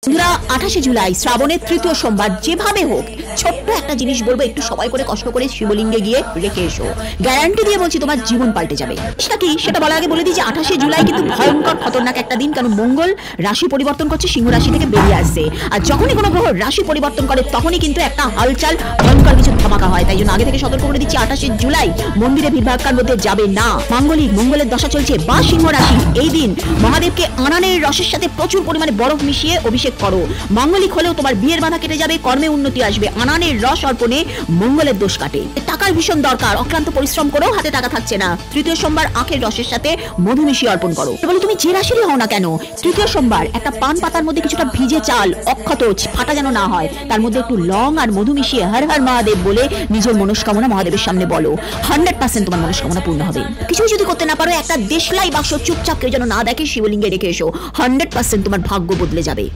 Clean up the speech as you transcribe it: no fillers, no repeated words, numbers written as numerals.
বন্ধুরা 28 জুলাই শ্রাবণের তৃতীয় সোমবার যেভাবে হোক ছোট্ট একটা জিনিস বলবো, একটু সবাই করে কষ্ট করে শিবলিঙ্গে গিয়ে রেখে এসো। গ্যারান্টি দিয়ে বলছি তোমার জীবন পাল্টে যাবে। সেটা কি সেটা বলার আগে বলে দিই যে 28 জুলাই কিন্তু ভয়ঙ্কর খতরনাক একটা দিন, কারণ মঙ্গল রাশি পরিবর্তন করছে, সিংহ রাশি থেকে বেরিয়ে আসছে। আর যখনই কোনো গ্রহ রাশি পরিবর্তন করে তখনই কিন্তু একটা হালচাল ভয়ঙ্কর কিছু ধামাকা হয়। তাই জন্য আগে থেকে সতর্ক করে দিচ্ছি 28 জুলাই মন্দিরে ভিড়ভাট্টার মধ্যে যাবে না। মাঙ্গলিক মঙ্গলের দশা চলছে বা সিংহ রাশি, এই দিন মহাদেবকে আনানের রসের সাথে প্রচুর পরিমাণে বরফ মিশিয়ে অভিষেক করো। মাঙ্গলিক হলেও তোমার বিয়ের বাধা কেটে যাবে, কর্মে উন্নতি আসবে। আনানের রস অর্পণে মঙ্গলের দোষ কাটে। টাকার ভীষণ দরকার, অক্লান্ত পরিশ্রম করো, হাতে টাকা থাকছে না। তৃতীয় সোমবার আখের রসের সাথে মধু মিশিয়ে অর্পণ করো। বলে তুমি যে রাশিরই হও না কেন, তৃতীয় সোমবার একটা পান পাতার মধ্যে কিছুটা ভিজে চাল, অক্ষত ফাটা যেন না হয়, তার মধ্যে একটু লং আর মধু মিশিয়ে হর হর মহাদেব বলে নিজের মনস্কামনা মহাদেবের সামনে বলো। 100% তোমার মনস্কামনা পূর্ণ হবে। কিছুই যদি করতে না পারো, একটা দেশলাই বাক্স চুপচাপ কেউ যেন না দেখে শিবলিঙ্গে রেখে এসো। 100% তোমার ভাগ্য বদলে যাবে।